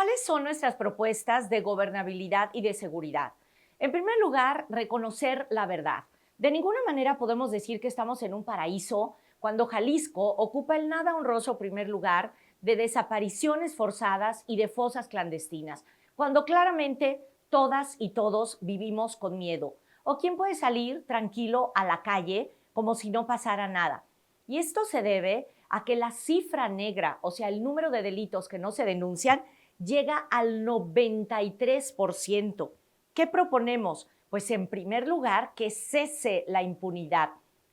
¿Cuáles son nuestras propuestas de gobernabilidad y de seguridad? En primer lugar, reconocer la verdad. De ninguna manera podemos decir que estamos en un paraíso cuando Jalisco ocupa el nada honroso primer lugar de desapariciones forzadas y de fosas clandestinas, cuando claramente todas y todos vivimos con miedo. ¿O quién puede salir tranquilo a la calle como si no pasara nada? Y esto se debe a que la cifra negra, o sea, el número de delitos que no se denuncian, llega al 93%. ¿Qué proponemos? Pues en primer lugar, que cese la impunidad.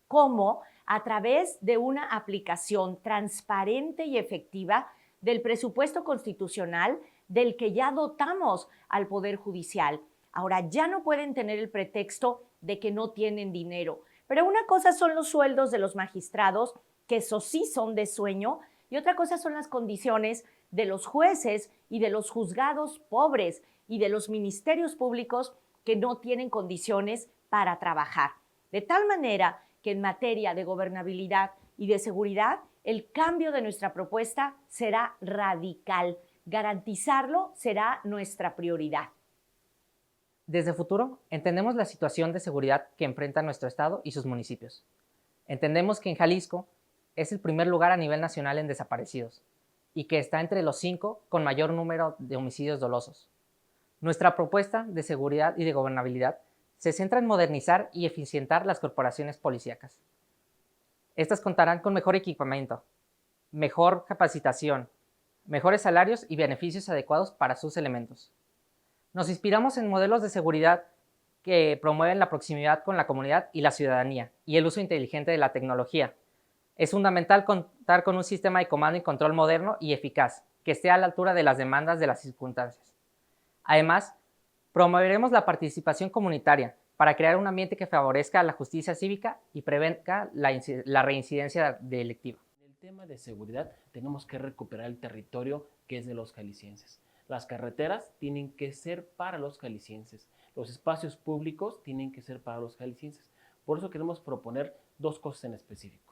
¿Cómo? A través de una aplicación transparente y efectiva del presupuesto constitucional del que ya dotamos al Poder Judicial. Ahora, ya no pueden tener el pretexto de que no tienen dinero. Pero una cosa son los sueldos de los magistrados, que esos sí son de sueño, y otra cosa son las condiciones de los jueces y de los juzgados pobres y de los ministerios públicos que no tienen condiciones para trabajar. De tal manera que en materia de gobernabilidad y de seguridad, el cambio de nuestra propuesta será radical. Garantizarlo será nuestra prioridad. Desde Futuro, entendemos la situación de seguridad que enfrenta nuestro estado y sus municipios. Entendemos que en Jalisco es el primer lugar a nivel nacional en desaparecidos y que está entre los 5 con mayor número de homicidios dolosos. Nuestra propuesta de seguridad y de gobernabilidad se centra en modernizar y eficientar las corporaciones policíacas. Estas contarán con mejor equipamiento, mejor capacitación, mejores salarios y beneficios adecuados para sus elementos. Nos inspiramos en modelos de seguridad que promueven la proximidad con la comunidad y la ciudadanía y el uso inteligente de la tecnología. Es fundamental contar con un sistema de comando y control moderno y eficaz, que esté a la altura de las demandas de las circunstancias. Además, promoveremos la participación comunitaria para crear un ambiente que favorezca la justicia cívica y prevenga la reincidencia delictiva. En el tema de seguridad tenemos que recuperar el territorio que es de los jaliscienses. Las carreteras tienen que ser para los jaliscienses. Los espacios públicos tienen que ser para los jaliscienses. Por eso queremos proponer dos cosas en específico.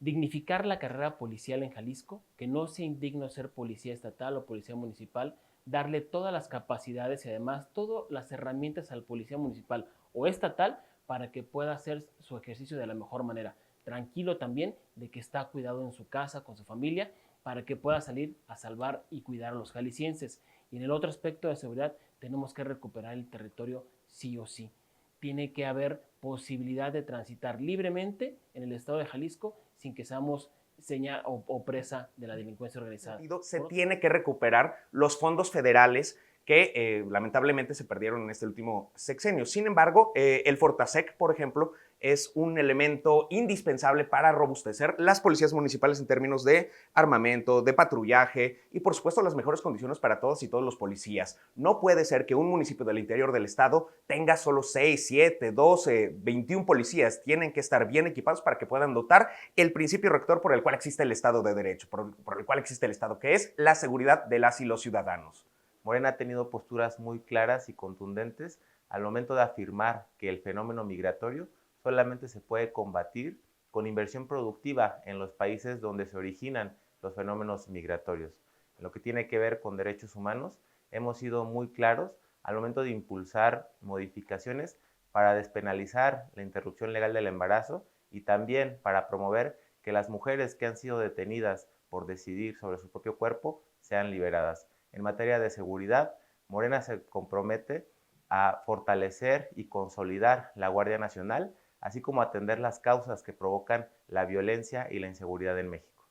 Dignificar la carrera policial en Jalisco, que no sea indigno ser policía estatal o policía municipal, darle todas las capacidades y además todas las herramientas al policía municipal o estatal para que pueda hacer su ejercicio de la mejor manera. Tranquilo también de que está cuidado en su casa, con su familia, para que pueda salir a salvar y cuidar a los jaliscienses. Y en el otro aspecto de seguridad, tenemos que recuperar el territorio sí o sí. Tiene que haber posibilidad de transitar libremente en el estado de Jalisco sin que seamos seña o presa de la delincuencia organizada. Se tiene que recuperar los fondos federales que lamentablemente se perdieron en este último sexenio. Sin embargo, el Fortasec, por ejemplo, es un elemento indispensable para robustecer las policías municipales en términos de armamento, de patrullaje y, por supuesto, las mejores condiciones para todos y todos los policías. No puede ser que un municipio del interior del estado tenga solo 6, 7, 12, 21 policías. Tienen que estar bien equipados para que puedan dotar el principio rector por el cual existe el Estado de Derecho, por el cual existe el Estado, que es la seguridad de las y los ciudadanos. Morena ha tenido posturas muy claras y contundentes al momento de afirmar que el fenómeno migratorio solamente se puede combatir con inversión productiva en los países donde se originan los fenómenos migratorios. En lo que tiene que ver con derechos humanos, hemos sido muy claros al momento de impulsar modificaciones para despenalizar la interrupción legal del embarazo y también para promover que las mujeres que han sido detenidas por decidir sobre su propio cuerpo sean liberadas. En materia de seguridad, Morena se compromete a fortalecer y consolidar la Guardia Nacional, así como atender las causas que provocan la violencia y la inseguridad en México.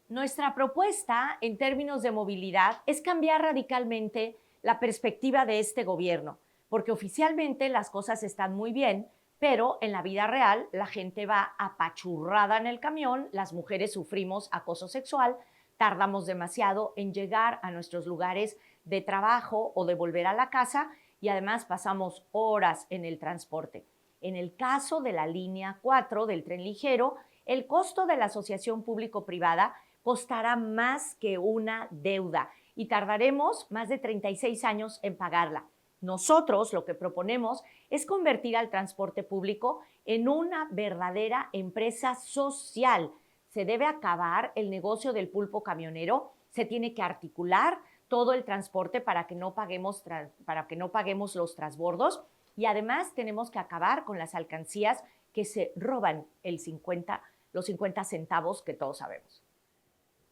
Nuestra propuesta en términos de movilidad es cambiar radicalmente la perspectiva de este gobierno, porque oficialmente las cosas están muy bien, pero en la vida real la gente va apachurrada en el camión, las mujeres sufrimos acoso sexual, tardamos demasiado en llegar a nuestros lugares de trabajo o de volver a la casa y además pasamos horas en el transporte. En el caso de la línea 4 del tren ligero, el costo de la asociación público-privada costará más que una deuda y tardaremos más de 36 años en pagarla. Nosotros lo que proponemos es convertir al transporte público en una verdadera empresa social. Se debe acabar el negocio del pulpo camionero, se tiene que articular todo el transporte para que no paguemos los transbordos y además tenemos que acabar con las alcancías que se roban los 50 centavos que todos sabemos.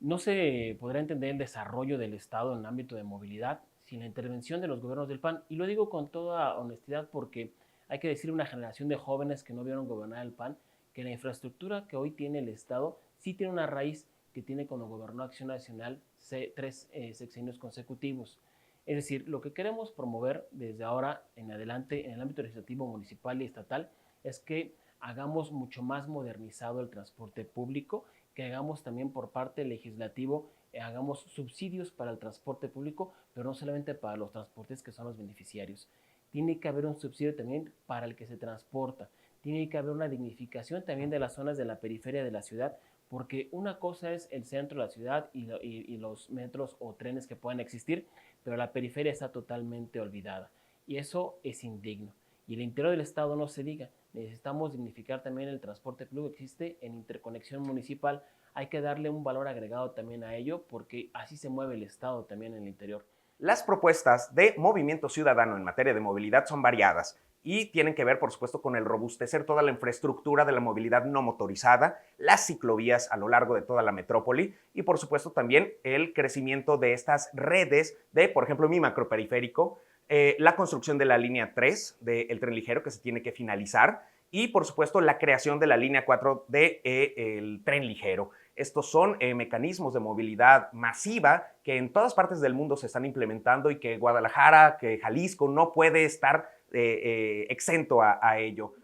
No se podrá entender el desarrollo del Estado en el ámbito de movilidad sin la intervención de los gobiernos del PAN. Y lo digo con toda honestidad porque hay que decir a una generación de jóvenes que no vieron gobernar el PAN que la infraestructura que hoy tiene el Estado sí tiene una raíz que tiene cuando gobernó Acción Nacional 3 sexenios consecutivos. Es decir, lo que queremos promover desde ahora en adelante en el ámbito legislativo municipal y estatal es que hagamos mucho más modernizado el transporte público, que hagamos también por parte legislativo, hagamos subsidios para el transporte público, pero no solamente para los transportes que son los beneficiarios. Tiene que haber un subsidio también para el que se transporta. Tiene que haber una dignificación también de las zonas de la periferia de la ciudad, porque una cosa es el centro de la ciudad y los metros o trenes que puedan existir, pero la periferia está totalmente olvidada y eso es indigno. Y el interior del estado no se diga, necesitamos dignificar también el transporte público que existe en interconexión municipal, hay que darle un valor agregado también a ello porque así se mueve el estado también en el interior. Las propuestas de Movimiento Ciudadano en materia de movilidad son variadas y tienen que ver, por supuesto, con el robustecer toda la infraestructura de la movilidad no motorizada, las ciclovías a lo largo de toda la metrópoli y, por supuesto, también el crecimiento de estas redes de, por ejemplo, mi macroperiférico, la construcción de la línea 3 del tren ligero que se tiene que finalizar y, por supuesto, la creación de la línea 4 del tren ligero. Estos son mecanismos de movilidad masiva que en todas partes del mundo se están implementando y que Guadalajara, que Jalisco no puede estar exento a ello.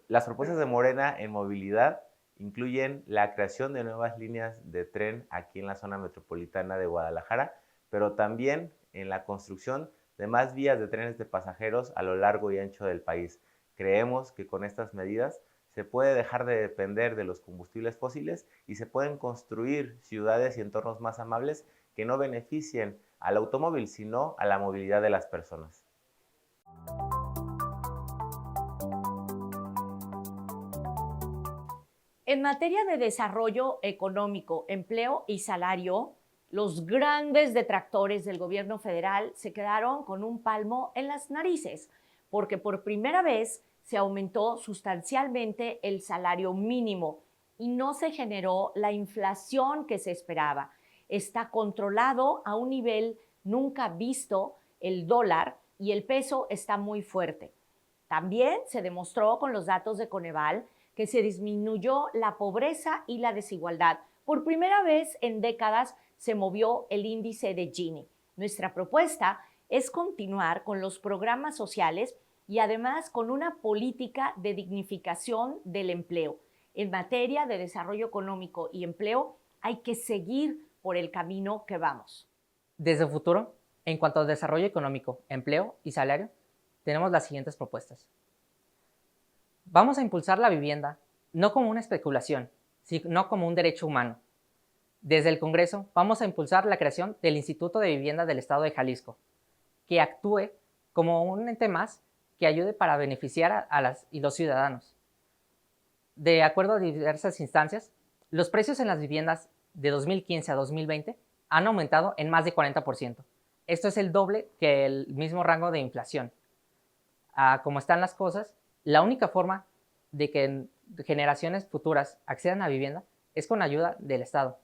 Las propuestas de Morena en movilidad incluyen la creación de nuevas líneas de tren aquí en la zona metropolitana de Guadalajara, pero también en la construcción de más vías de trenes de pasajeros a lo largo y ancho del país. Creemos que con estas medidas se puede dejar de depender de los combustibles fósiles y se pueden construir ciudades y entornos más amables que no beneficien al automóvil, sino a la movilidad de las personas. En materia de desarrollo económico, empleo y salario, los grandes detractores del gobierno federal se quedaron con un palmo en las narices, porque por primera vez se aumentó sustancialmente el salario mínimo y no se generó la inflación que se esperaba. Está controlado a un nivel nunca visto el dólar y el peso está muy fuerte. También se demostró con los datos de Coneval que se disminuyó la pobreza y la desigualdad. Por primera vez en décadas se movió el índice de Gini. Nuestra propuesta es continuar con los programas sociales y además con una política de dignificación del empleo. En materia de desarrollo económico y empleo, hay que seguir por el camino que vamos. Desde Futuro, en cuanto a desarrollo económico, empleo y salario, tenemos las siguientes propuestas. Vamos a impulsar la vivienda no como una especulación, sino como un derecho humano. Desde el Congreso vamos a impulsar la creación del Instituto de Vivienda del Estado de Jalisco, que actúe como un ente más que ayude para beneficiar a las y los ciudadanos. De acuerdo a diversas instancias, los precios en las viviendas de 2015 a 2020 han aumentado en más de 40%. Esto es el doble que el mismo rango de inflación. Como están las cosas, la única forma de que generaciones futuras accedan a vivienda es con ayuda del Estado.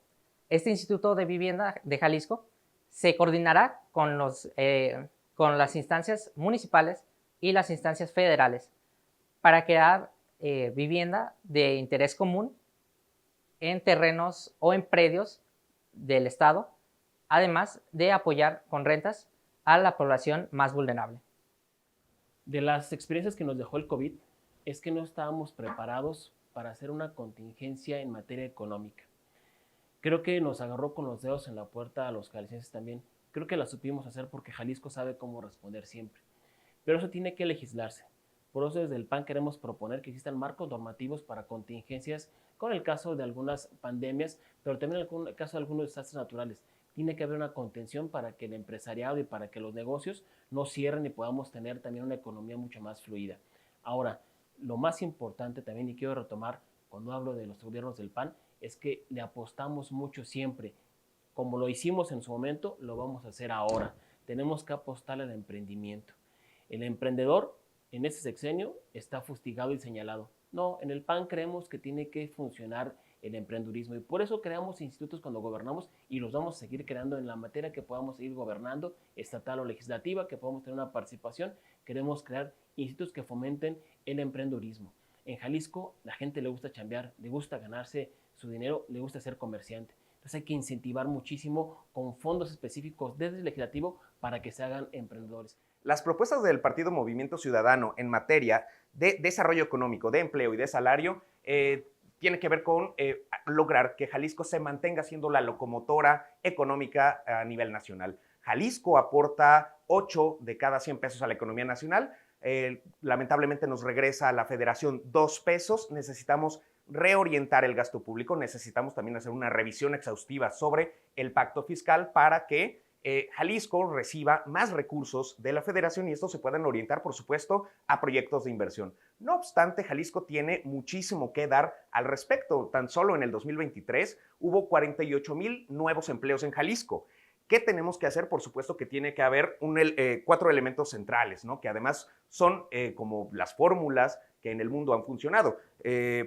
Este Instituto de Vivienda de Jalisco se coordinará con las instancias municipales y las instancias federales para crear vivienda de interés común en terrenos o en predios del Estado, además de apoyar con rentas a la población más vulnerable. De las experiencias que nos dejó el COVID es que no estábamos preparados para hacer una contingencia en materia económica. Creo que nos agarró con los dedos en la puerta a los jaliscienses también. Creo que la supimos hacer porque Jalisco sabe cómo responder siempre. Pero eso tiene que legislarse. Por eso desde el PAN queremos proponer que existan marcos normativos para contingencias con el caso de algunas pandemias, pero también en el caso de algunos desastres naturales. tiene que haber una contención para que el empresariado y para que los negocios no cierren y podamos tener también una economía mucho más fluida. Ahora, lo más importante también, y quiero retomar cuando hablo de los gobiernos del PAN, es que le apostamos mucho siempre. Como lo hicimos en su momento, lo vamos a hacer ahora. Tenemos que apostarle al emprendimiento. El emprendedor en ese sexenio está fustigado y señalado. No, en el PAN creemos que tiene que funcionar el emprendurismo y por eso creamos institutos cuando gobernamos y los vamos a seguir creando en la materia que podamos seguir gobernando, estatal o legislativa, que podamos tener una participación. Queremos crear institutos que fomenten el emprendurismo. En Jalisco la gente le gusta chambear, le gusta ganarse su dinero, le gusta ser comerciante. Entonces hay que incentivar muchísimo con fondos específicos desde el legislativo para que se hagan emprendedores. Las propuestas del Partido Movimiento Ciudadano en materia de desarrollo económico, de empleo y de salario tiene que ver con lograr que Jalisco se mantenga siendo la locomotora económica a nivel nacional. Jalisco aporta 8 de cada 100 pesos a la economía nacional. Lamentablemente nos regresa a la federación 2 pesos. Necesitamos reorientar el gasto público. Necesitamos también hacer una revisión exhaustiva sobre el pacto fiscal para que Jalisco reciba más recursos de la federación y estos se puedan orientar, por supuesto, a proyectos de inversión. No obstante, Jalisco tiene muchísimo que dar al respecto. Tan solo en el 2023 hubo 48,000 nuevos empleos en Jalisco. ¿Qué tenemos que hacer? Por supuesto que tiene que haber 4 elementos centrales, ¿no? Que además son como las fórmulas que en el mundo han funcionado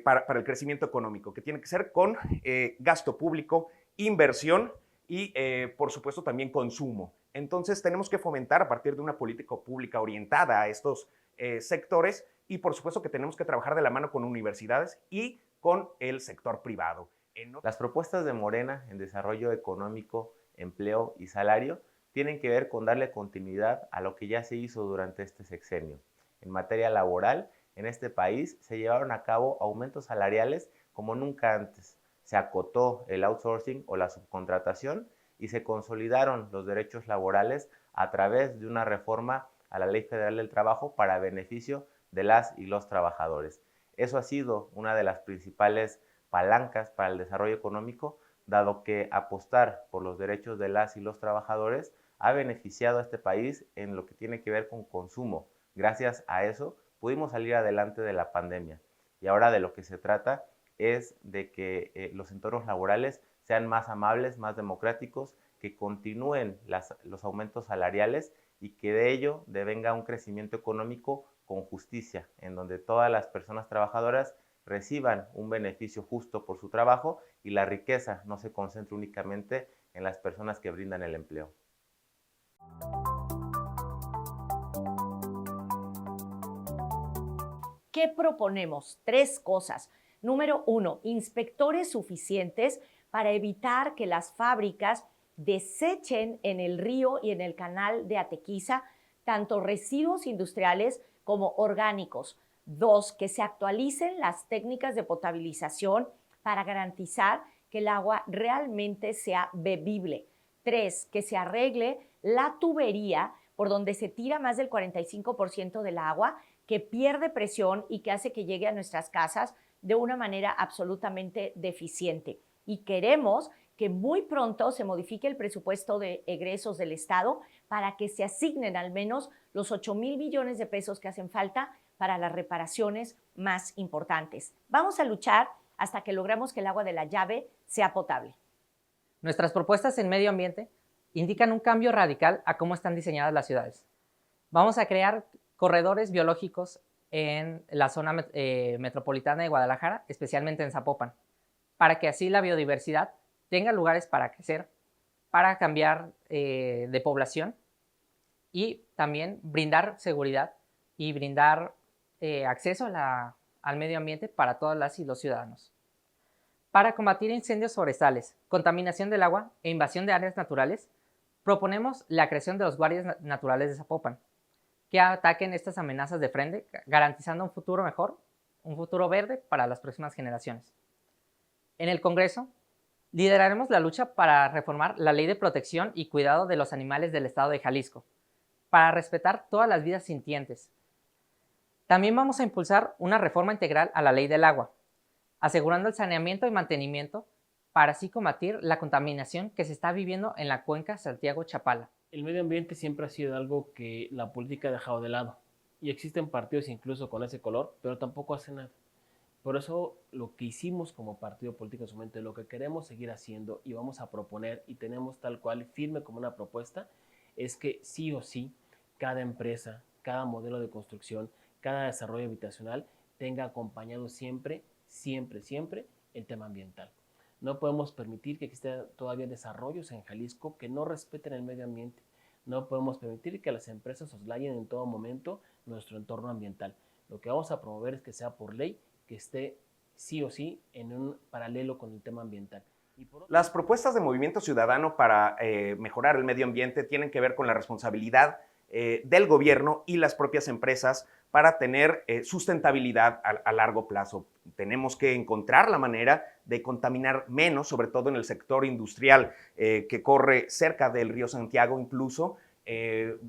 para el crecimiento económico, que tiene que ser con gasto público, inversión y, por supuesto, también consumo. Entonces, tenemos que fomentar a partir de una política pública orientada a estos sectores y, por supuesto, que tenemos que trabajar de la mano con universidades y con el sector privado. Las propuestas de Morena en desarrollo económico, empleo y salario tienen que ver con darle continuidad a lo que ya se hizo durante este sexenio. En materia laboral, en este país se llevaron a cabo aumentos salariales como nunca antes. Se acotó el outsourcing o la subcontratación y se consolidaron los derechos laborales a través de una reforma a la Ley Federal del Trabajo para beneficio de las y los trabajadores. Eso ha sido una de las principales palancas para el desarrollo económico, dado que apostar por los derechos de las y los trabajadores ha beneficiado a este país en lo que tiene que ver con consumo. Gracias a eso pudimos salir adelante de la pandemia y ahora de lo que se trata es de que los entornos laborales sean más amables, más democráticos, que continúen los aumentos salariales y que de ello devenga un crecimiento económico con justicia, en donde todas las personas trabajadoras reciban un beneficio justo por su trabajo y la riqueza no se concentre únicamente en las personas que brindan el empleo. ¿Qué proponemos? 3 cosas. Número 1, inspectores suficientes para evitar que las fábricas desechen en el río y en el canal de Atequiza tanto residuos industriales como orgánicos. 2, que se actualicen las técnicas de potabilización para garantizar que el agua realmente sea bebible. 3, que se arregle la tubería por donde se tira más del 45% del agua, que pierde presión y que hace que llegue a nuestras casas de una manera absolutamente deficiente. Y queremos que muy pronto se modifique el presupuesto de egresos del Estado para que se asignen al menos los 8,000 millones de pesos que hacen falta para las reparaciones más importantes. Vamos a luchar hasta que logremos que el agua de la llave sea potable. Nuestras propuestas en medio ambiente indican un cambio radical a cómo están diseñadas las ciudades. Vamos a crear corredores biológicos en la zona metropolitana de Guadalajara, especialmente en Zapopan, para que así la biodiversidad tenga lugares para crecer, para cambiar de población y también brindar seguridad y brindar acceso al medio ambiente para todas las y los ciudadanos. Para combatir incendios forestales, contaminación del agua e invasión de áreas naturales, proponemos la creación de los guardias naturales de Zapopan, que ataquen estas amenazas de frente, garantizando un futuro mejor, un futuro verde para las próximas generaciones. En el Congreso, lideraremos la lucha para reformar la Ley de Protección y Cuidado de los Animales del Estado de Jalisco, para respetar todas las vidas sintientes. También vamos a impulsar una reforma integral a la Ley del Agua, asegurando el saneamiento y mantenimiento para así combatir la contaminación que se está viviendo en la cuenca Santiago-Chapala. El medio ambiente siempre ha sido algo que la política ha dejado de lado y existen partidos incluso con ese color, pero tampoco hacen nada. Por eso lo que hicimos como partido político en su momento, lo que queremos seguir haciendo y vamos a proponer y tenemos tal cual firme como una propuesta, es que sí o sí cada empresa, cada modelo de construcción, cada desarrollo habitacional tenga acompañado siempre, siempre, siempre el tema ambiental. No podemos permitir que existan todavía desarrollos en Jalisco que no respeten el medio ambiente. No podemos permitir que las empresas soslayen en todo momento nuestro entorno ambiental. Lo que vamos a promover es que sea por ley, que esté sí o sí en un paralelo con el tema ambiental. Las propuestas de Movimiento Ciudadano para mejorar el medio ambiente tienen que ver con la responsabilidad del gobierno y las propias empresas para tener sustentabilidad a largo plazo. Tenemos que encontrar la manera de contaminar menos, sobre todo en el sector industrial que corre cerca del río Santiago incluso.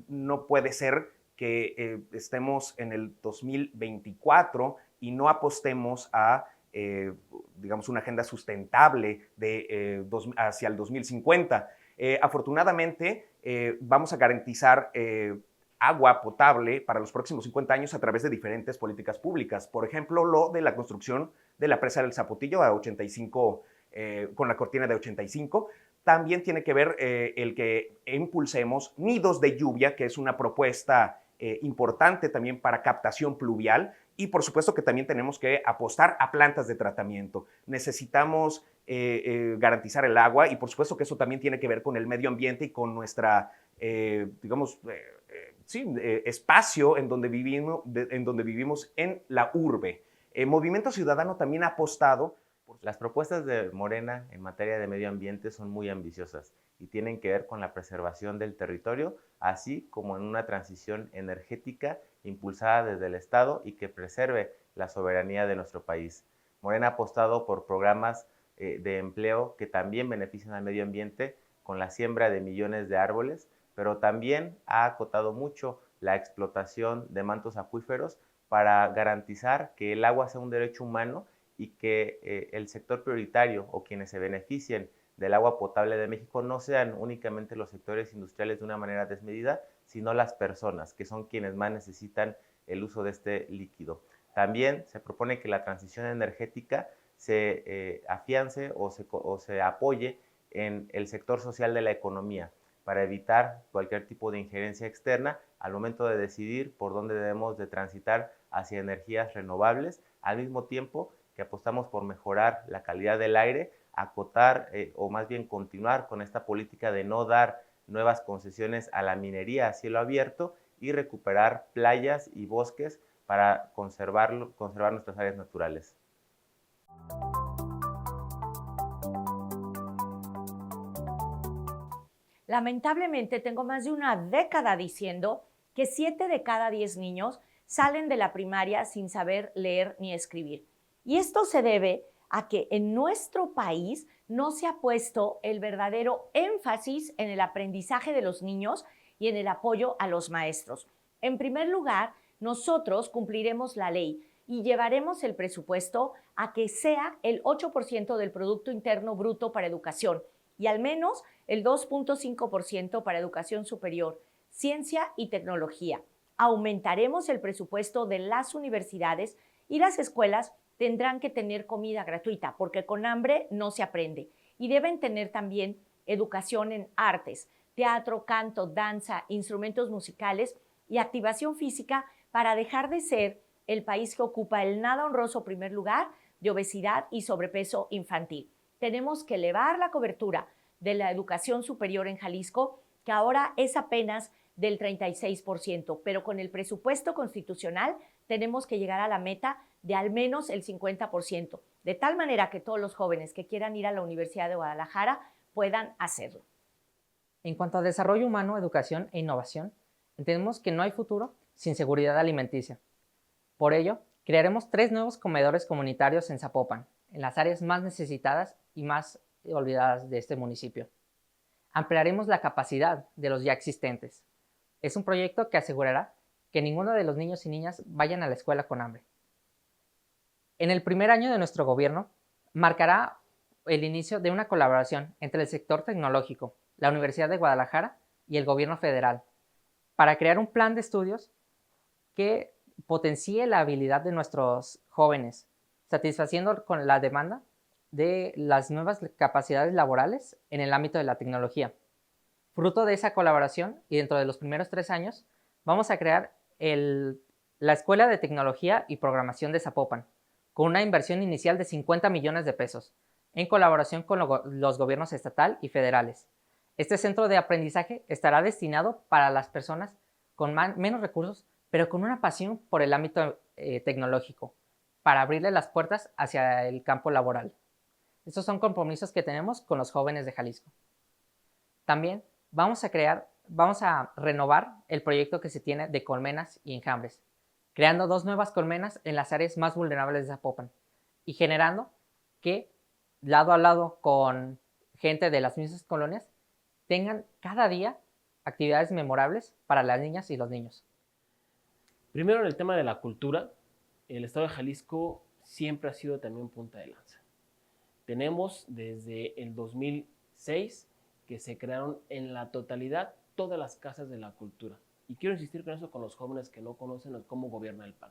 No puede ser que estemos en el 2024 y no apostemos a digamos, una agenda sustentable hacia el 2050. Afortunadamente, vamos a garantizar agua potable para los próximos 50 años a través de diferentes políticas públicas. Por ejemplo, lo de la construcción de la presa del Zapotillo a 85, con la cortina de 85. También tiene que ver el que impulsemos nidos de lluvia, que es una propuesta importante también para captación pluvial. Y por supuesto que también tenemos que apostar a plantas de tratamiento. Necesitamos garantizar el agua y por supuesto que eso también tiene que ver con el medio ambiente y con nuestra, digamos, espacio en donde vivimos en la urbe. Movimiento Ciudadano también ha apostado. Las propuestas de Morena en materia de medio ambiente son muy ambiciosas y tienen que ver con la preservación del territorio, así como en una transición energética impulsada desde el Estado y que preserve la soberanía de nuestro país. Morena ha apostado por programas de empleo que también benefician al medio ambiente con la siembra de millones de árboles, pero también ha acotado mucho la explotación de mantos acuíferos para garantizar que el agua sea un derecho humano y que el sector prioritario o quienes se beneficien del agua potable de México no sean únicamente los sectores industriales de una manera desmedida, sino las personas, que son quienes más necesitan el uso de este líquido. También se propone que la transición energética se afiance o se apoye en el sector social de la economía para evitar cualquier tipo de injerencia externa al momento de decidir por dónde debemos de transitar hacia energías renovables, al mismo tiempo que apostamos por mejorar la calidad del aire, acotar o más bien continuar con esta política de no dar nuevas concesiones a la minería a cielo abierto y recuperar playas y bosques para conservar nuestras áreas naturales. Lamentablemente tengo más de una década diciendo que 7 de cada 10 niños salen de la primaria sin saber leer ni escribir. Y esto se debe a que en nuestro país no se ha puesto el verdadero énfasis en el aprendizaje de los niños y en el apoyo a los maestros. En primer lugar, nosotros cumpliremos la ley y llevaremos el presupuesto a que sea el 8% del Producto Interno Bruto para educación y al menos el 2.5% para educación superior, ciencia y tecnología. Aumentaremos el presupuesto de las universidades y las escuelas tendrán que tener comida gratuita, porque con hambre no se aprende. Y deben tener también educación en artes, teatro, canto, danza, instrumentos musicales y activación física para dejar de ser el país que ocupa el nada honroso primer lugar de obesidad y sobrepeso infantil. Tenemos que elevar la cobertura de la educación superior en Jalisco, que ahora es apenas del 36%, pero con el presupuesto constitucional tenemos que llegar a la meta de al menos el 50%, de tal manera que todos los jóvenes que quieran ir a la Universidad de Guadalajara puedan hacerlo. En cuanto a desarrollo humano, educación e innovación, entendemos que no hay futuro sin seguridad alimenticia. Por ello, crearemos 3 nuevos comedores comunitarios en Zapopan, en las áreas más necesitadas y más olvidadas de este municipio. Ampliaremos la capacidad de los ya existentes. Es un proyecto que asegurará que ninguno de los niños y niñas vayan a la escuela con hambre. En el primer año de nuestro gobierno, marcará el inicio de una colaboración entre el sector tecnológico, la Universidad de Guadalajara y el gobierno federal para crear un plan de estudios que potencie la habilidad de nuestros jóvenes, satisfaciendo con la demanda de las nuevas capacidades laborales en el ámbito de la tecnología. Fruto de esa colaboración y dentro de los primeros 3 años, vamos a crear la Escuela de Tecnología y Programación de Zapopan, con una inversión inicial de 50 millones de pesos, en colaboración con los gobiernos estatal y federales. Este centro de aprendizaje estará destinado para las personas con menos recursos, pero con una pasión por el ámbito tecnológico, para abrirle las puertas hacia el campo laboral. Estos son compromisos que tenemos con los jóvenes de Jalisco. También vamos a renovar el proyecto que se tiene de colmenas y enjambres, creando 2 nuevas colmenas en las áreas más vulnerables de Zapopan y generando que, lado a lado con gente de las mismas colonias, tengan cada día actividades memorables para las niñas y los niños. Primero, en el tema de la cultura, el estado de Jalisco siempre ha sido también punta de lanza. Tenemos desde el 2006 que se crearon en la totalidad todas las casas de la cultura. Y quiero insistir con eso con los jóvenes que no conocen cómo gobierna el PAN.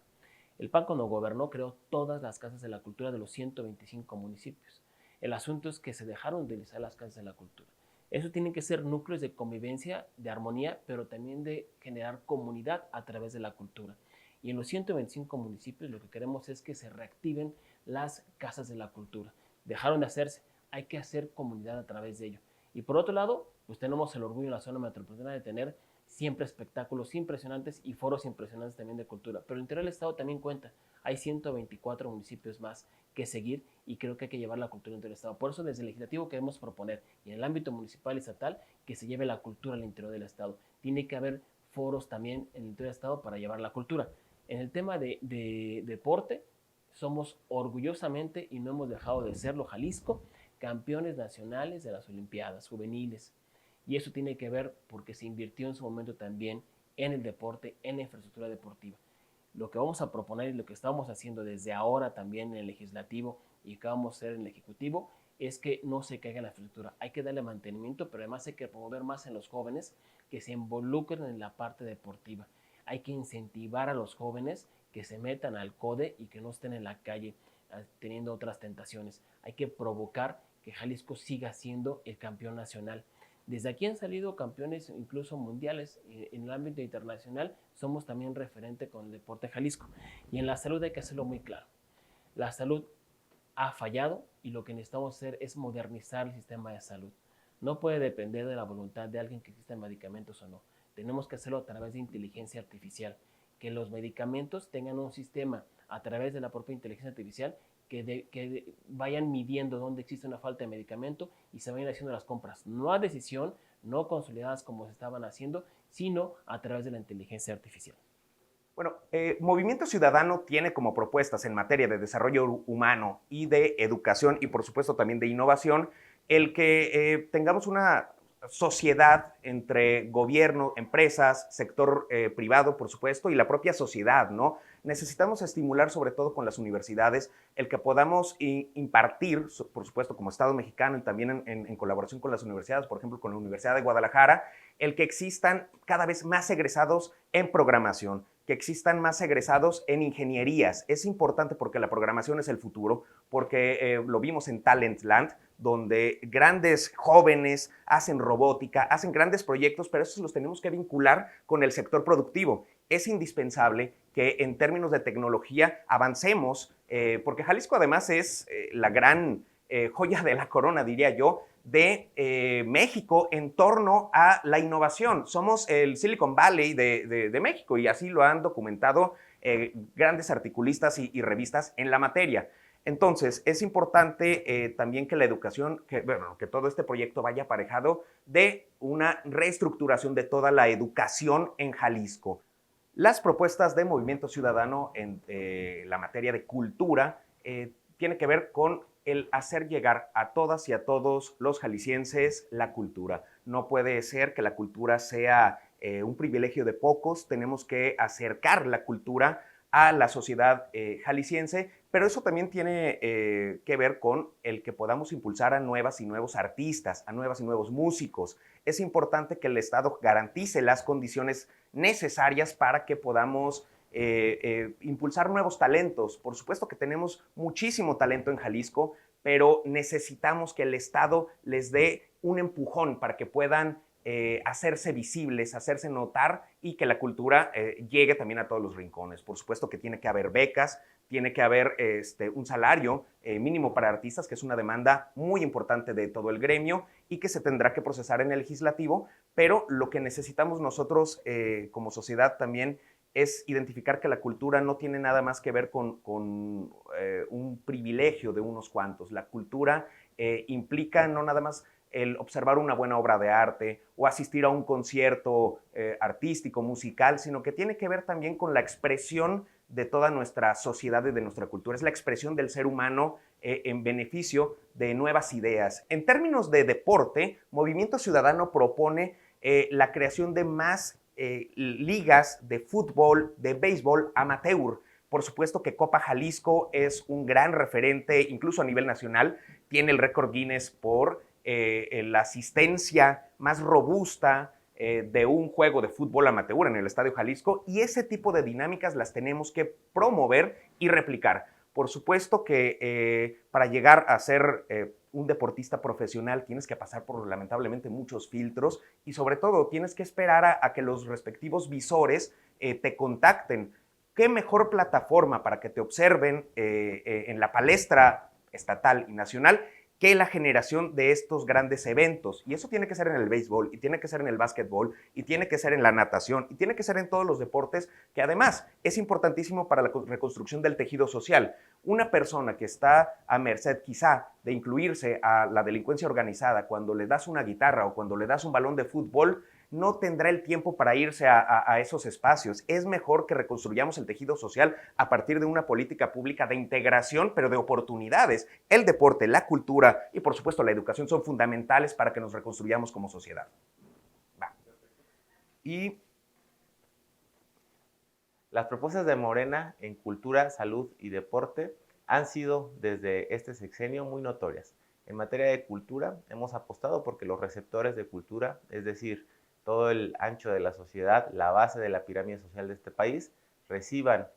El PAN, cuando gobernó, creó todas las casas de la cultura de los 125 municipios. El asunto es que se dejaron de utilizar las casas de la cultura. Eso tienen que ser núcleos de convivencia, de armonía, pero también de generar comunidad a través de la cultura. Y en los 125 municipios lo que queremos es que se reactiven las casas de la cultura. Dejaron de hacerse, hay que hacer comunidad a través de ello. Y por otro lado, pues tenemos el orgullo en la zona metropolitana de tener siempre espectáculos impresionantes y foros impresionantes también de cultura. Pero el interior del estado también cuenta. Hay 124 municipios más que seguir y creo que hay que llevar la cultura dentro del estado. Por eso desde el legislativo queremos proponer, y en el ámbito municipal y estatal, que se lleve la cultura al interior del estado. Tiene que haber foros también en el interior del estado para llevar la cultura. En el tema de deporte, somos orgullosamente, y no hemos dejado de serlo, Jalisco, campeones nacionales de las Olimpiadas juveniles. Y eso tiene que ver porque se invirtió en su momento también en el deporte, en la infraestructura deportiva. Lo que vamos a proponer y lo que estamos haciendo desde ahora también en el legislativo y que vamos a hacer en el ejecutivo es que no se caiga en la infraestructura. Hay que darle mantenimiento, pero además hay que promover más en los jóvenes que se involucren en la parte deportiva. Hay que incentivar a los jóvenes que se metan al CODE y que no estén en la calle teniendo otras tentaciones. Hay que provocar que Jalisco siga siendo el campeón nacional. Desde aquí han salido campeones incluso mundiales. En el ámbito internacional somos también referente con el deporte Jalisco. Y en la salud hay que hacerlo muy claro. La salud ha fallado y lo que necesitamos hacer es modernizar el sistema de salud. No puede depender de la voluntad de alguien que existan medicamentos o no. Tenemos que hacerlo a través de inteligencia artificial. Que los medicamentos tengan un sistema a través de la propia inteligencia artificial que vayan midiendo dónde existe una falta de medicamento y se vayan haciendo las compras, no a decisión, no consolidadas como se estaban haciendo, sino a través de la inteligencia artificial. Bueno, Movimiento Ciudadano tiene como propuestas en materia de desarrollo humano y de educación y por supuesto también de innovación el que tengamos una sociedad entre gobierno, empresas, sector privado, por supuesto, y la propia sociedad, ¿no? Necesitamos estimular, sobre todo con las universidades, el que podamos impartir, por supuesto, como Estado mexicano y también en colaboración con las universidades, por ejemplo, con la Universidad de Guadalajara, el que existan cada vez más egresados en programación, que existan más egresados en ingenierías. Es importante porque la programación es el futuro, porque lo vimos en Talentland, donde grandes jóvenes hacen robótica, hacen grandes proyectos, pero esos los tenemos que vincular con el sector productivo. Es indispensable que en términos de tecnología avancemos, porque Jalisco además es la gran joya de la corona, diría yo, de México en torno a la innovación. Somos el Silicon Valley de México y así lo han documentado grandes articulistas y revistas en la materia. Entonces, es importante también que la educación, que todo este proyecto vaya aparejado de una reestructuración de toda la educación en Jalisco. Las propuestas de Movimiento Ciudadano en la materia de cultura tienen que ver con el hacer llegar a todas y a todos los jaliscienses la cultura. No puede ser que la cultura sea un privilegio de pocos, tenemos que acercar la cultura a la sociedad jalisciense Pero eso también tiene que ver con el que podamos impulsar a nuevas y nuevos artistas, a nuevas y nuevos músicos. Es importante que el Estado garantice las condiciones necesarias para que podamos impulsar nuevos talentos. Por supuesto que tenemos muchísimo talento en Jalisco, pero necesitamos que el Estado les dé un empujón para que puedan hacerse visibles, hacerse notar y que la cultura llegue también a todos los rincones. Por supuesto que tiene que haber becas, tiene que haber un salario mínimo para artistas, que es una demanda muy importante de todo el gremio y que se tendrá que procesar en el legislativo, pero lo que necesitamos nosotros como sociedad también es identificar que la cultura no tiene nada más que ver con un privilegio de unos cuantos. La cultura implica no nada más el observar una buena obra de arte o asistir a un concierto artístico, musical, sino que tiene que ver también con la expresión de toda nuestra sociedad y de nuestra cultura. Es la expresión del ser humano en beneficio de nuevas ideas. En términos de deporte, Movimiento Ciudadano propone la creación de más ligas de fútbol, de béisbol amateur. Por supuesto que Copa Jalisco es un gran referente, incluso a nivel nacional. Tiene el récord Guinness por la asistencia más robusta de un juego de fútbol amateur en el Estadio Jalisco, y ese tipo de dinámicas las tenemos que promover y replicar. Por supuesto que para llegar a ser un deportista profesional tienes que pasar por lamentablemente muchos filtros y sobre todo tienes que esperar a que los respectivos visores te contacten. ¿Qué mejor plataforma para que te observen en la palestra estatal y nacional que la generación de estos grandes eventos? Y eso tiene que ser en el béisbol, y tiene que ser en el básquetbol, y tiene que ser en la natación, y tiene que ser en todos los deportes, que además es importantísimo para la reconstrucción del tejido social. Una persona que está a merced quizá de incluirse a la delincuencia organizada cuando le das una guitarra o cuando le das un balón de fútbol, no tendrá el tiempo para irse a esos espacios. Es mejor que reconstruyamos el tejido social a partir de una política pública de integración, pero de oportunidades. El deporte, la cultura y, por supuesto, la educación son fundamentales para que nos reconstruyamos como sociedad. Va. Y las propuestas de Morena en cultura, salud y deporte han sido desde este sexenio muy notorias. En materia de cultura, hemos apostado porque los receptores de cultura, es decir, todo el ancho de la sociedad, la base de la pirámide social de este país, reciban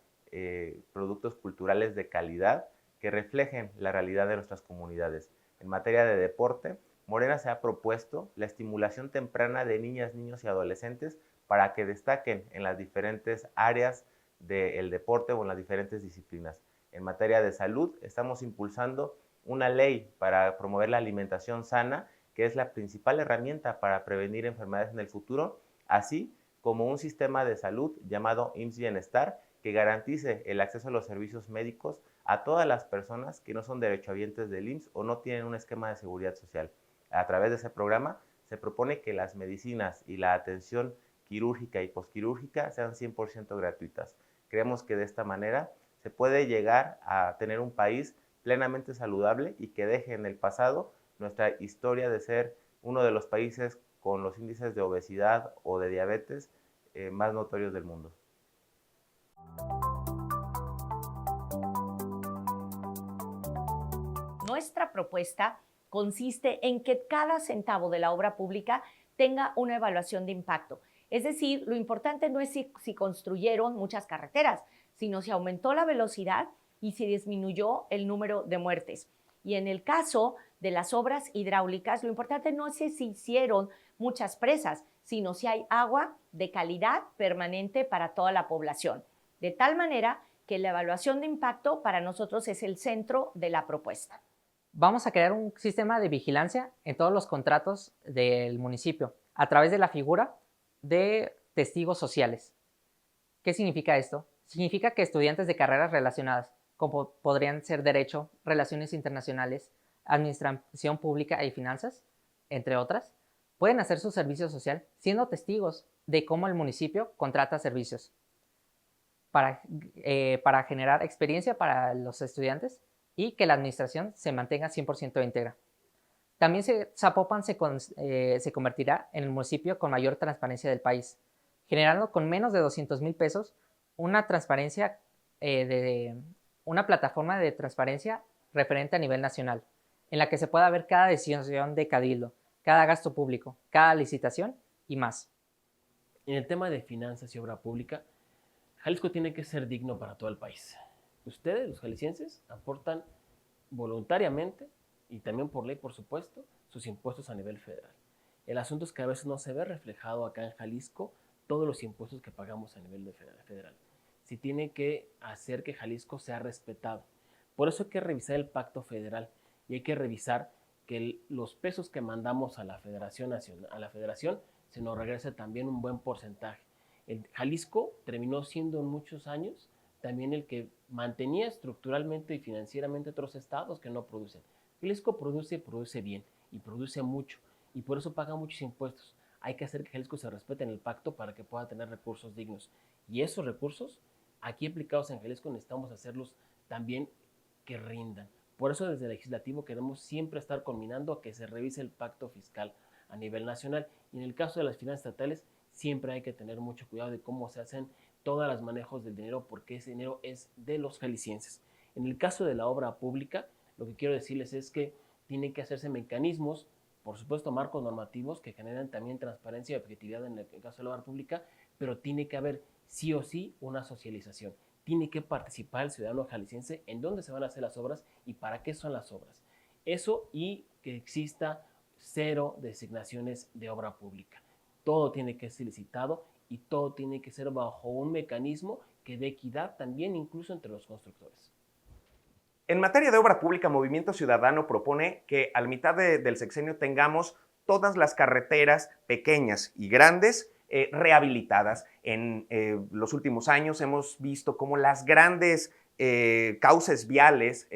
productos culturales de calidad que reflejen la realidad de nuestras comunidades. En materia de deporte, Morena se ha propuesto la estimulación temprana de niñas, niños y adolescentes para que destaquen en las diferentes áreas del deporte o en las diferentes disciplinas. En materia de salud, estamos impulsando una ley para promover la alimentación sana, que es la principal herramienta para prevenir enfermedades en el futuro, así como un sistema de salud llamado IMSS Bienestar, que garantice el acceso a los servicios médicos a todas las personas que no son derechohabientes del IMSS o no tienen un esquema de seguridad social. A través de ese programa se propone que las medicinas y la atención quirúrgica y posquirúrgica sean 100% gratuitas. Creemos que de esta manera se puede llegar a tener un país plenamente saludable y que deje en el pasado nuestra historia de ser uno de los países con los índices de obesidad o de diabetes más notorios del mundo. Nuestra propuesta consiste en que cada centavo de la obra pública tenga una evaluación de impacto. Es decir, lo importante no es si construyeron muchas carreteras, sino si aumentó la velocidad y si disminuyó el número de muertes. Y en el caso de las obras hidráulicas, lo importante no es si hicieron muchas presas, sino si hay agua de calidad permanente para toda la población. De tal manera que la evaluación de impacto para nosotros es el centro de la propuesta. Vamos a crear un sistema de vigilancia en todos los contratos del municipio a través de la figura de testigos sociales. ¿Qué significa esto? Significa que estudiantes de carreras relacionadas, como podrían ser Derecho, Relaciones Internacionales, Administración Pública y Finanzas, entre otras, pueden hacer su servicio social siendo testigos de cómo el municipio contrata servicios para generar experiencia para los estudiantes y que la administración se mantenga 100% íntegra. También Zapopan se convertirá en el municipio con mayor transparencia del país, generando con menos de 200,000 pesos una transparencia una plataforma de transparencia referente a nivel nacional, en la que se pueda ver cada decisión de cabildo, cada gasto público, cada licitación y más. En el tema de finanzas y obra pública, Jalisco tiene que ser digno para todo el país. Ustedes, los jaliscienses, aportan voluntariamente y también por ley, por supuesto, sus impuestos a nivel federal. El asunto es que a veces no se ve reflejado acá en Jalisco todos los impuestos que pagamos a nivel federal. Se tiene que hacer que Jalisco sea respetado. Por eso hay que revisar el pacto federal y hay que revisar que los pesos que mandamos a la Federación Nacional, a la Federación, se nos regrese también un buen porcentaje. El Jalisco terminó siendo en muchos años también el que mantenía estructuralmente y financieramente otros estados que no producen. Jalisco produce bien y produce mucho y por eso paga muchos impuestos. Hay que hacer que Jalisco se respete en el pacto para que pueda tener recursos dignos. Y esos recursos, aquí aplicados en Jalisco, necesitamos hacerlos también que rindan. Por eso desde el legislativo queremos siempre estar combinando a que se revise el pacto fiscal a nivel nacional. Y en el caso de las finanzas estatales, siempre hay que tener mucho cuidado de cómo se hacen todos los manejos del dinero, porque ese dinero es de los jaliscienses. En el caso de la obra pública, lo que quiero decirles es que tienen que hacerse mecanismos, por supuesto marcos normativos que generan también transparencia y objetividad en el caso de la obra pública, pero tiene que haber sí o sí una socialización. Tiene que participar el ciudadano jalisciense en dónde se van a hacer las obras y para qué son las obras. Eso y que exista 0 designaciones de obra pública. Todo tiene que ser licitado y todo tiene que ser bajo un mecanismo que dé equidad también incluso entre los constructores. En materia de obra pública, Movimiento Ciudadano propone que al mitad del sexenio tengamos todas las carreteras pequeñas y grandes rehabilitadas. En los últimos años hemos visto cómo las grandes cauces viales,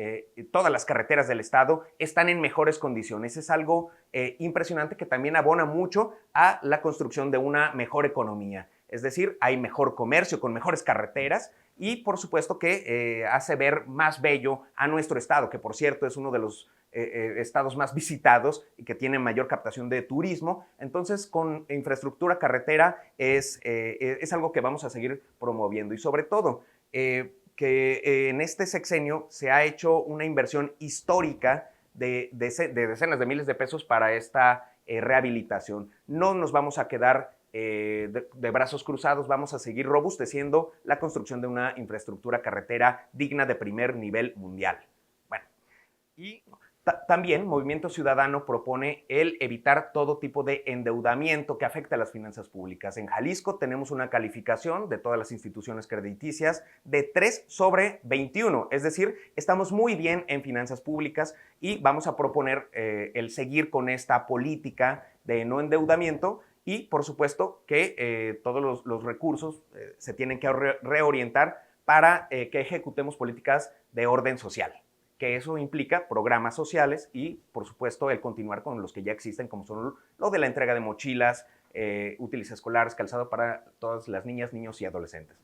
todas las carreteras del estado están en mejores condiciones. Es algo impresionante que también abona mucho a la construcción de una mejor economía. Es decir, hay mejor comercio con mejores carreteras y por supuesto que hace ver más bello a nuestro estado, que por cierto es uno de los estados más visitados y que tiene mayor captación de turismo. Entonces, con infraestructura carretera es algo que vamos a seguir promoviendo y sobre todo que en este sexenio se ha hecho una inversión histórica de decenas de miles de pesos para esta rehabilitación. No nos vamos a quedar de brazos cruzados, vamos a seguir robusteciendo la construcción de una infraestructura carretera digna de primer nivel mundial. Bueno, y también Movimiento Ciudadano propone el evitar todo tipo de endeudamiento que afecte a las finanzas públicas. En Jalisco tenemos una calificación de todas las instituciones crediticias de 3 sobre 21, es decir, estamos muy bien en finanzas públicas y vamos a proponer el seguir con esta política de no endeudamiento y, por supuesto, que todos los recursos se tienen que reorientar para que ejecutemos políticas de orden social, que eso implica programas sociales y, por supuesto, el continuar con los que ya existen, como son lo de la entrega de mochilas, útiles escolares, calzado para todas las niñas, niños y adolescentes.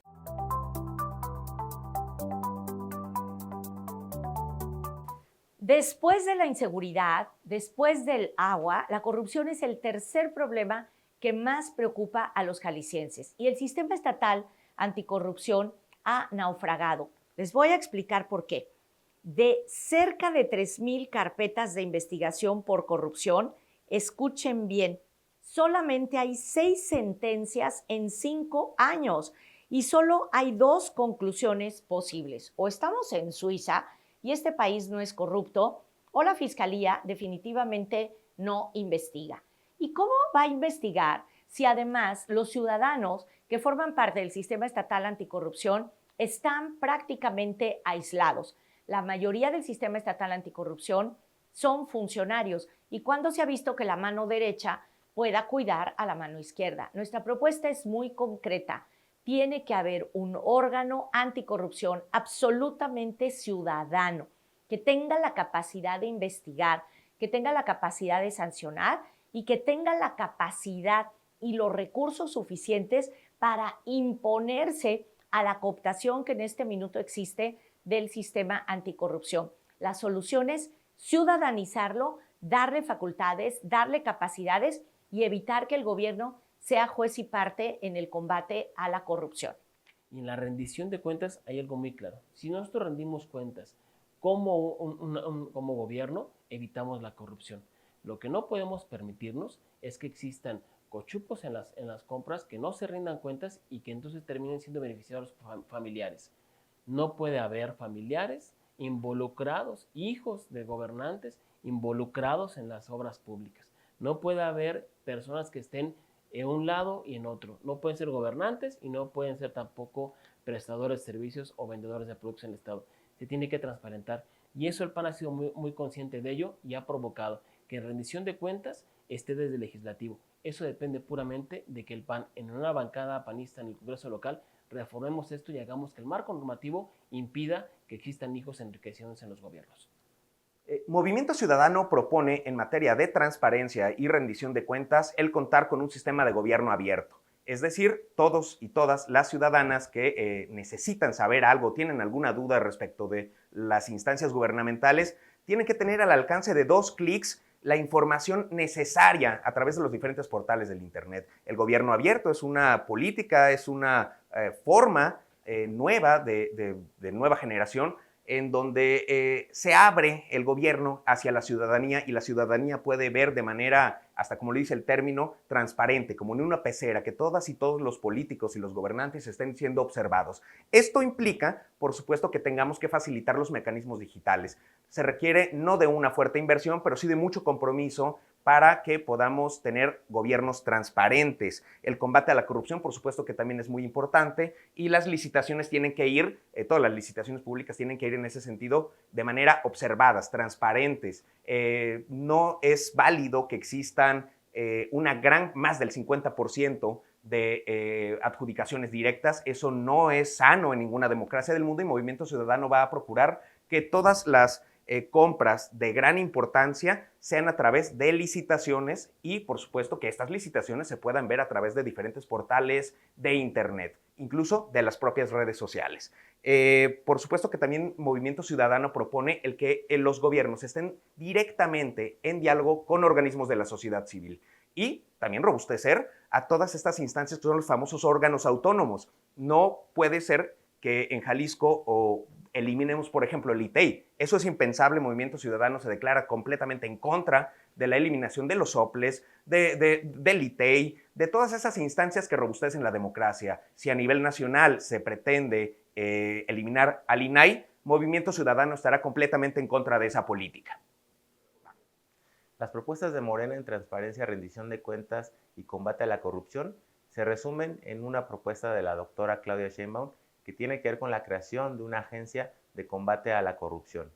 Después de la inseguridad, después del agua, la corrupción es el tercer problema que más preocupa a los jaliscienses y el sistema estatal anticorrupción ha naufragado. Les voy a explicar por qué. De cerca de 3,000 carpetas de investigación por corrupción, escuchen bien, solamente hay 6 sentencias en 5 años y solo hay 2 conclusiones posibles. O estamos en Suiza y este país no es corrupto, o la Fiscalía definitivamente no investiga. ¿Y cómo va a investigar si además los ciudadanos que forman parte del sistema estatal anticorrupción están prácticamente aislados? La mayoría del sistema estatal anticorrupción son funcionarios y cuando se ha visto que la mano derecha pueda cuidar a la mano izquierda. Nuestra propuesta es muy concreta. Tiene que haber un órgano anticorrupción absolutamente ciudadano, que tenga la capacidad de investigar, que tenga la capacidad de sancionar y que tenga la capacidad y los recursos suficientes para imponerse a la cooptación que en este minuto existe del sistema anticorrupción. La solución es ciudadanizarlo, darle facultades, darle capacidades y evitar que el gobierno sea juez y parte en el combate a la corrupción. Y en la rendición de cuentas hay algo muy claro. Si nosotros rendimos cuentas como, como gobierno, evitamos la corrupción. Lo que no podemos permitirnos es que existan cochupos en las compras, que no se rindan cuentas y que entonces terminen siendo beneficiados familiares. No puede haber familiares involucrados, hijos de gobernantes involucrados en las obras públicas. No puede haber personas que estén en un lado y en otro. No pueden ser gobernantes y no pueden ser tampoco prestadores de servicios o vendedores de productos en el Estado. Se tiene que transparentar. Y eso el PAN ha sido muy consciente de ello y ha provocado que en rendición de cuentas esté desde el legislativo. Eso depende puramente de que el PAN, en una bancada panista en el Congreso local, reformemos esto y hagamos que el marco normativo impida que existan hijos enriqueciéndose en los gobiernos. Movimiento Ciudadano propone, en materia de transparencia y rendición de cuentas, el contar con un sistema de gobierno abierto. Es decir, todos y todas las ciudadanas que necesitan saber algo, tienen alguna duda respecto de las instancias gubernamentales, tienen que tener al alcance de 2 clics la información necesaria a través de los diferentes portales del Internet. El gobierno abierto es una política, es una forma nueva de nueva generación en donde se abre el gobierno hacia la ciudadanía y la ciudadanía puede ver de manera, hasta como le dice el término, transparente, como en una pecera, que todas y todos los políticos y los gobernantes estén siendo observados. Esto implica, por supuesto, que tengamos que facilitar los mecanismos digitales. Se requiere no de una fuerte inversión, pero sí de mucho compromiso para que podamos tener gobiernos transparentes. El combate a la corrupción, por supuesto que también es muy importante y las licitaciones tienen que ir, todas las licitaciones públicas tienen que ir en ese sentido de manera observadas, transparentes. No es válido que existan más del 50% de adjudicaciones directas. Eso no es sano en ninguna democracia del mundo y Movimiento Ciudadano va a procurar que todas las compras de gran importancia sean a través de licitaciones y, por supuesto, que estas licitaciones se puedan ver a través de diferentes portales de Internet, incluso de las propias redes sociales. Por supuesto que también Movimiento Ciudadano propone el que los gobiernos estén directamente en diálogo con organismos de la sociedad civil y también robustecer a todas estas instancias que son los famosos órganos autónomos. No puede ser que en Jalisco eliminemos, por ejemplo, el ITEI. Eso es impensable. Movimiento Ciudadano se declara completamente en contra de la eliminación de los soples, del ITEI, de todas esas instancias que robustecen la democracia. Si a nivel nacional se pretende eliminar al INAI, Movimiento Ciudadano estará completamente en contra de esa política. Las propuestas de Morena en transparencia, rendición de cuentas y combate a la corrupción se resumen en una propuesta de la doctora Claudia Sheinbaum que tiene que ver con la creación de una agencia de combate a la corrupción.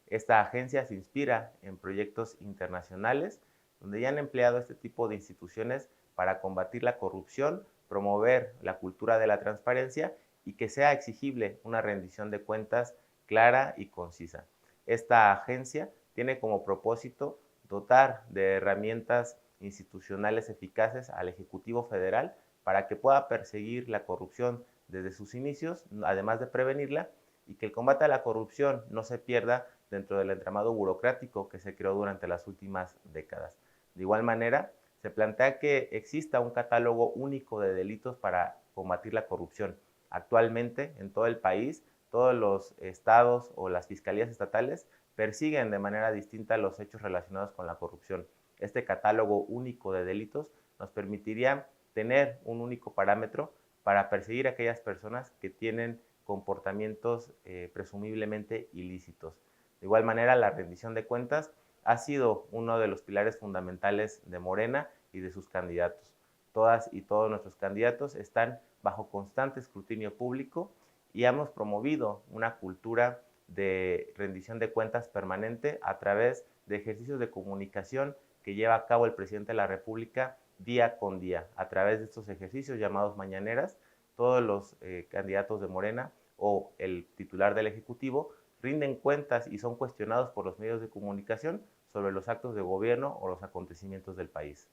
Esta agencia se inspira en proyectos internacionales donde ya han empleado este tipo de instituciones para combatir la corrupción, promover la cultura de la transparencia y que sea exigible una rendición de cuentas clara y concisa. Esta agencia tiene como propósito dotar de herramientas institucionales eficaces al Ejecutivo Federal para que pueda perseguir la corrupción desde sus inicios, además de prevenirla, y que el combate a la corrupción no se pierda dentro del entramado burocrático que se creó durante las últimas décadas. De igual manera, se plantea que exista un catálogo único de delitos para combatir la corrupción. Actualmente, en todo el país, todos los estados o las fiscalías estatales persiguen de manera distinta los hechos relacionados con la corrupción. Este catálogo único de delitos nos permitiría tener un único parámetro para perseguir a aquellas personas que tienen comportamientos presumiblemente ilícitos. De igual manera, la rendición de cuentas ha sido uno de los pilares fundamentales de Morena y de sus candidatos. Todas y todos nuestros candidatos están bajo constante escrutinio público y hemos promovido una cultura de rendición de cuentas permanente a través de ejercicios de comunicación que lleva a cabo el presidente de la República día con día. A través de estos ejercicios llamados mañaneras, todos los candidatos de Morena o el titular del Ejecutivo rinden cuentas y son cuestionados por los medios de comunicación sobre los actos de gobierno o los acontecimientos del país.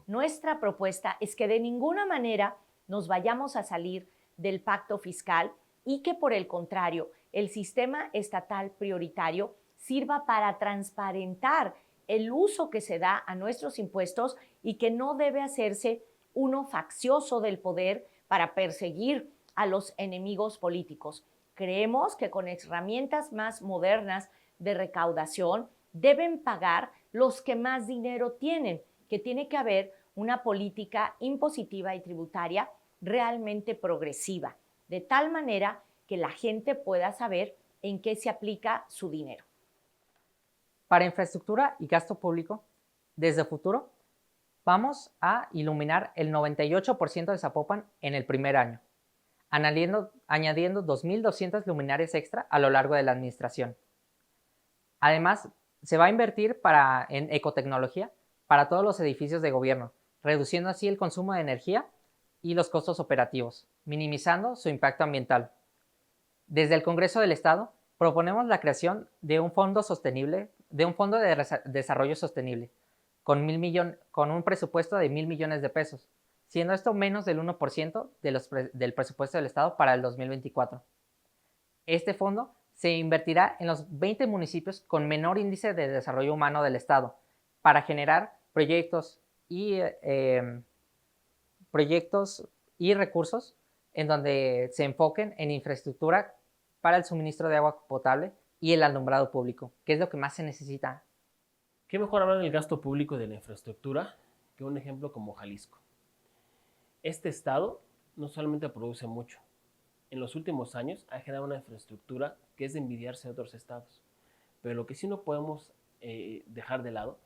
Nuestra propuesta es que de ninguna manera nos vayamos a salir del pacto fiscal y que, por el contrario, el sistema estatal prioritario sirva para transparentar el uso que se da a nuestros impuestos y que no debe hacerse uno faccioso del poder para perseguir a los enemigos políticos. Creemos que con herramientas más modernas de recaudación deben pagar los que más dinero tienen, que tiene que haber una política impositiva y tributaria realmente progresiva, de tal manera que la gente pueda saber en qué se aplica su dinero. Para infraestructura y gasto público, desde Futuro, vamos a iluminar el 98% de Zapopan en el primer año, añadiendo 2,200 luminarias extra a lo largo de la administración. Además, se va a invertir en ecotecnología para todos los edificios de gobierno, reduciendo así el consumo de energía y los costos operativos, minimizando su impacto ambiental. Desde el Congreso del Estado, proponemos la creación de un fondo de desarrollo sostenible, con un presupuesto de 1,000 millones de pesos, siendo esto menos del 1% del presupuesto del Estado para el 2024. Este fondo se invertirá en los 20 municipios con menor índice de desarrollo humano del Estado, para generar proyectos y recursos en donde se enfoquen en infraestructura para el suministro de agua potable y el alumbrado público, que es lo que más se necesita. ¿Qué mejor hablar del gasto público y de la infraestructura que un ejemplo como Jalisco? Este estado no solamente produce mucho, en los últimos años ha generado una infraestructura que es de envidiarse de otros estados, pero lo que sí no podemos dejar de lado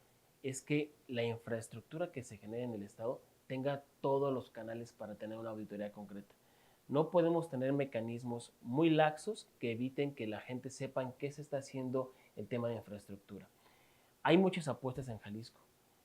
es que la infraestructura que se genera en el estado tenga todos los canales para tener una auditoría concreta. No podemos tener mecanismos muy laxos que eviten que la gente sepa en qué se está haciendo el tema de infraestructura. Hay muchas apuestas en Jalisco,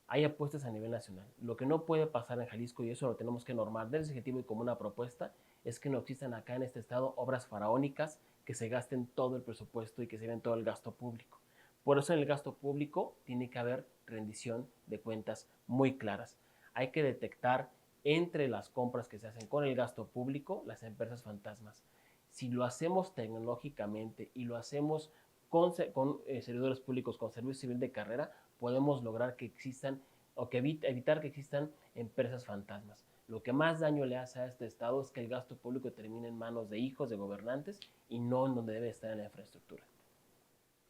hay apuestas a nivel nacional. Lo que no puede pasar en Jalisco, y eso lo tenemos que normar desde el Ejecutivo y como una propuesta, es que no existan acá en este estado obras faraónicas que se gasten todo el presupuesto y que se vean todo el gasto público. Por eso en el gasto público tiene que haber rendición de cuentas muy claras. Hay que detectar entre las compras que se hacen con el gasto público las empresas fantasmas. Si lo hacemos tecnológicamente y lo hacemos con servidores públicos con servicio civil de carrera, podemos lograr que existan o que evitar que existan empresas fantasmas. Lo que más daño le hace a este estado es que el gasto público termine en manos de hijos de gobernantes y no en donde debe estar en la infraestructura.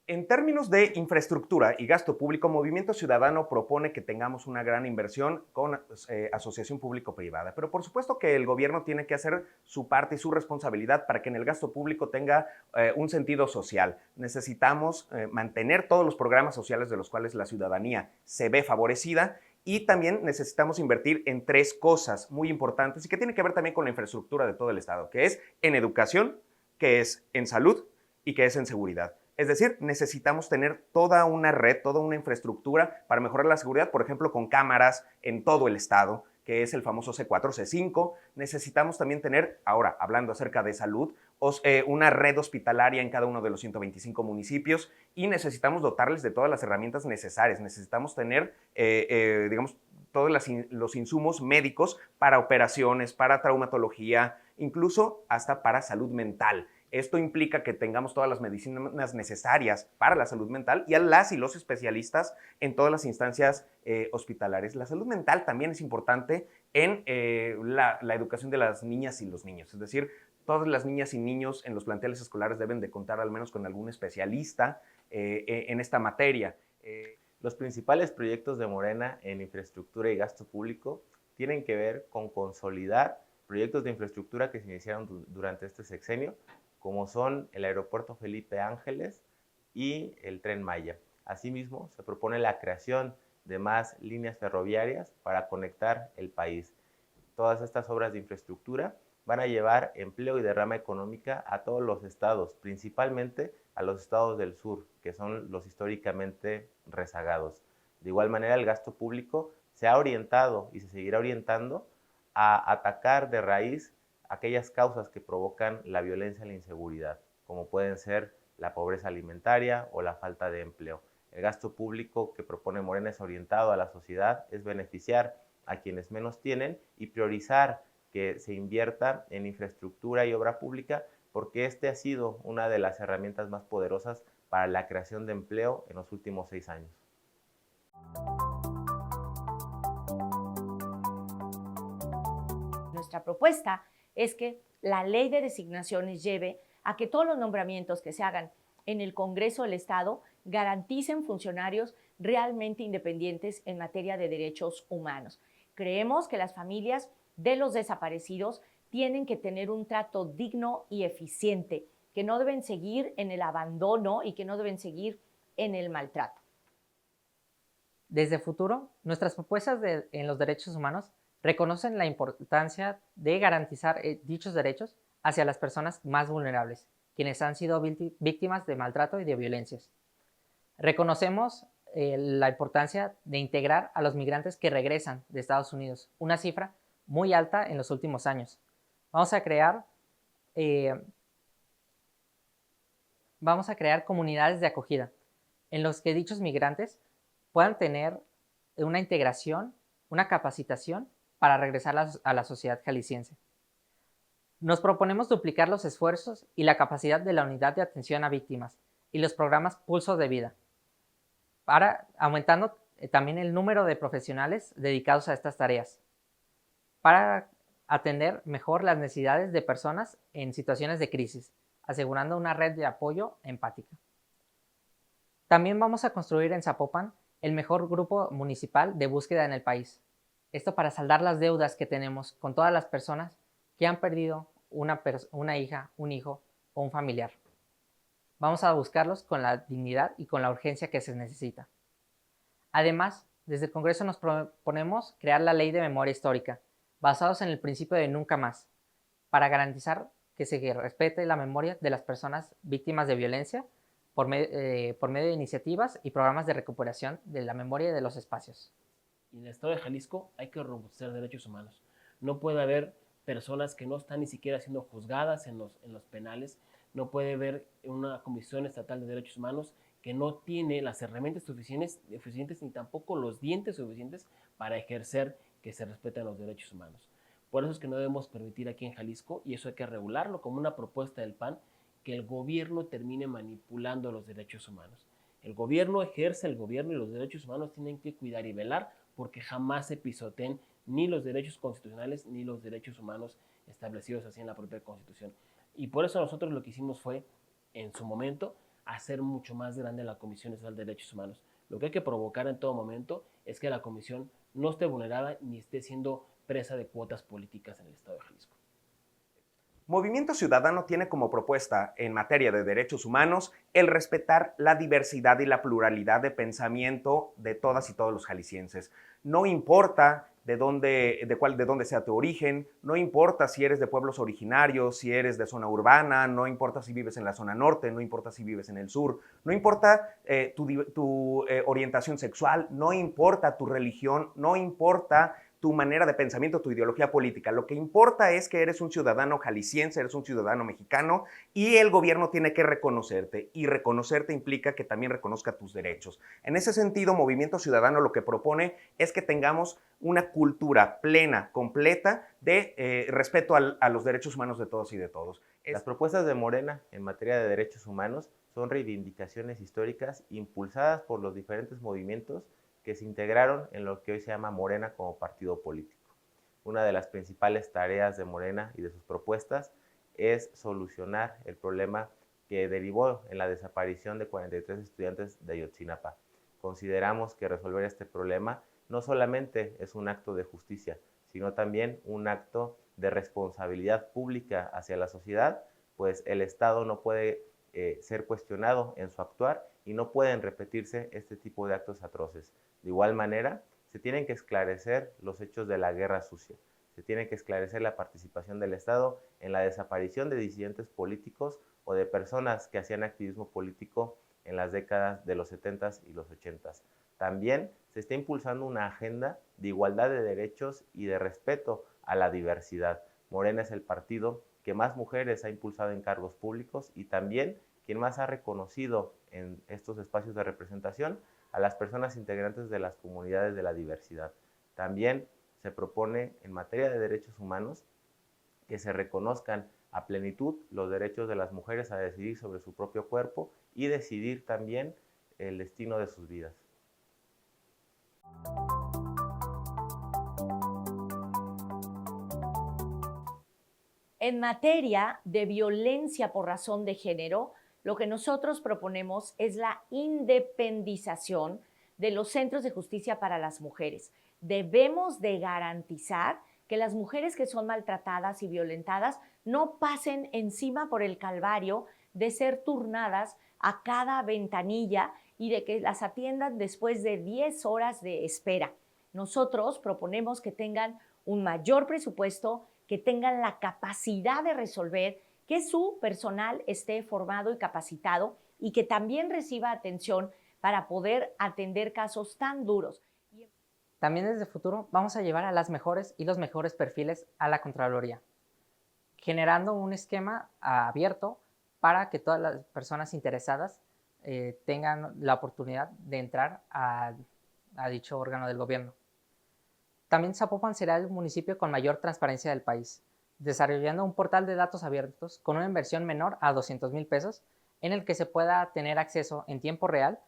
En términos de infraestructura y gasto público, Movimiento Ciudadano propone que tengamos una gran inversión con asociación público-privada. Pero por supuesto que el gobierno tiene que hacer su parte y su responsabilidad para que en el gasto público tenga un sentido social. Necesitamos mantener todos los programas sociales de los cuales la ciudadanía se ve favorecida. Y también necesitamos invertir en 3 cosas muy importantes y que tienen que ver también con la infraestructura de todo el Estado, que es en educación, que es en salud y que es en seguridad. Es decir, necesitamos tener toda una red, toda una infraestructura para mejorar la seguridad, por ejemplo, con cámaras en todo el estado, que es el famoso C4, C5. Necesitamos también tener, ahora hablando acerca de salud, una red hospitalaria en cada uno de los 125 municipios y necesitamos dotarles de todas las herramientas necesarias. Necesitamos tener, digamos, todos los insumos médicos para operaciones, para traumatología, incluso hasta para salud mental. Esto implica que tengamos todas las medicinas necesarias para la salud mental y a las y los especialistas en todas las instancias hospitalarias. La salud mental también es importante en la educación de las niñas y los niños. Es decir, todas las niñas y niños en los planteles escolares deben de contar al menos con algún especialista en esta materia. Los principales proyectos de Morena en infraestructura y gasto público tienen que ver con consolidar proyectos de infraestructura que se iniciaron durante este sexenio, como son el Aeropuerto Felipe Ángeles y el Tren Maya. Asimismo, se propone la creación de más líneas ferroviarias para conectar el país. Todas estas obras de infraestructura van a llevar empleo y derrama económica a todos los estados, principalmente a los estados del sur, que son los históricamente rezagados. De igual manera, el gasto público se ha orientado y se seguirá orientando a atacar de raíz aquellas causas que provocan la violencia y la inseguridad, como pueden ser la pobreza alimentaria o la falta de empleo. El gasto público que propone Morena es orientado a la sociedad, es beneficiar a quienes menos tienen y priorizar que se invierta en infraestructura y obra pública, porque este ha sido una de las herramientas más poderosas para la creación de empleo en los últimos 6 años. Nuestra propuesta es que la ley de designaciones lleve a que todos los nombramientos que se hagan en el Congreso del Estado garanticen funcionarios realmente independientes en materia de derechos humanos. Creemos que las familias de los desaparecidos tienen que tener un trato digno y eficiente, que no deben seguir en el abandono y que no deben seguir en el maltrato. Desde Futuro, nuestras propuestas en los derechos humanos reconocen la importancia de garantizar dichos derechos hacia las personas más vulnerables, quienes han sido víctimas de maltrato y de violencias. Reconocemos la importancia de integrar a los migrantes que regresan de Estados Unidos, una cifra muy alta en los últimos años. Vamos a crear comunidades de acogida en los que dichos migrantes puedan tener una integración, una capacitación para regresar a la sociedad jalisciense. Nos proponemos duplicar los esfuerzos y la capacidad de la Unidad de Atención a Víctimas y los programas Pulso de Vida, aumentando también el número de profesionales dedicados a estas tareas, para atender mejor las necesidades de personas en situaciones de crisis, asegurando una red de apoyo empática. También vamos a construir en Zapopan el mejor grupo municipal de búsqueda en el país. Esto para saldar las deudas que tenemos con todas las personas que han perdido una hija, un hijo o un familiar. Vamos a buscarlos con la dignidad y con la urgencia que se necesita. Además, desde el Congreso nos proponemos crear la Ley de Memoria Histórica, basados en el principio de nunca más, para garantizar que se respete la memoria de las personas víctimas de violencia por medio de iniciativas y programas de recuperación de la memoria de los espacios. Y en el estado de Jalisco hay que robustecer derechos humanos. No puede haber personas que no están ni siquiera siendo juzgadas en los penales. No puede haber una Comisión Estatal de Derechos Humanos que no tiene las herramientas suficientes ni tampoco los dientes suficientes para ejercer que se respeten los derechos humanos. Por eso es que no debemos permitir aquí en Jalisco, y eso hay que regularlo como una propuesta del PAN, que el gobierno termine manipulando los derechos humanos. El gobierno ejerce el gobierno y los derechos humanos tienen que cuidar y velar porque jamás se pisoteen ni los derechos constitucionales ni los derechos humanos establecidos así en la propia Constitución. Y por eso nosotros lo que hicimos fue, en su momento, hacer mucho más grande la Comisión Estatal de Derechos Humanos. Lo que hay que provocar en todo momento es que la comisión no esté vulnerada ni esté siendo presa de cuotas políticas en el estado de Jalisco. Movimiento Ciudadano tiene como propuesta en materia de derechos humanos el respetar la diversidad y la pluralidad de pensamiento de todas y todos los jaliscienses. No importa de dónde sea tu origen, no importa si eres de pueblos originarios, si eres de zona urbana, no importa si vives en la zona norte, no importa si vives en el sur, no importa tu orientación sexual, no importa tu religión, no importa tu manera de pensamiento, tu ideología política. Lo que importa es que eres un ciudadano jalisciense, eres un ciudadano mexicano y el gobierno tiene que reconocerte, y reconocerte implica que también reconozca tus derechos. En ese sentido, Movimiento Ciudadano lo que propone es que tengamos una cultura plena, completa de respeto a los derechos humanos de todos y de todos. Las propuestas de Morena en materia de derechos humanos son reivindicaciones históricas impulsadas por los diferentes movimientos que se integraron en lo que hoy se llama Morena como partido político. Una de las principales tareas de Morena y de sus propuestas es solucionar el problema que derivó en la desaparición de 43 estudiantes de Ayotzinapa. Consideramos que resolver este problema no solamente es un acto de justicia, sino también un acto de responsabilidad pública hacia la sociedad, pues el Estado no puede ser cuestionado en su actuar y no pueden repetirse este tipo de actos atroces. De igual manera, se tienen que esclarecer los hechos de la guerra sucia, se tiene que esclarecer la participación del Estado en la desaparición de disidentes políticos o de personas que hacían activismo político en las décadas de los 70s y los 80s. También se está impulsando una agenda de igualdad de derechos y de respeto a la diversidad. Morena es el partido que más mujeres ha impulsado en cargos públicos y también quien más ha reconocido en estos espacios de representación a las personas integrantes de las comunidades de la diversidad. También se propone en materia de derechos humanos que se reconozcan a plenitud los derechos de las mujeres a decidir sobre su propio cuerpo y decidir también el destino de sus vidas. En materia de violencia por razón de género, lo que nosotros proponemos es la independización de los centros de justicia para las mujeres. Debemos de garantizar que las mujeres que son maltratadas y violentadas no pasen encima por el calvario de ser turnadas a cada ventanilla y de que las atiendan después de 10 horas de espera. Nosotros proponemos que tengan un mayor presupuesto, que tengan la capacidad de resolver, que su personal esté formado y capacitado y que también reciba atención para poder atender casos tan duros. También desde Futuro vamos a llevar a las mejores y los mejores perfiles a la Contraloría, generando un esquema abierto para que todas las personas interesadas tengan la oportunidad de entrar a dicho órgano del gobierno. También Zapopan será el municipio con mayor transparencia del país, desarrollando un portal de datos abiertos con una inversión menor a 200,000 pesos, en el que se pueda tener acceso en tiempo real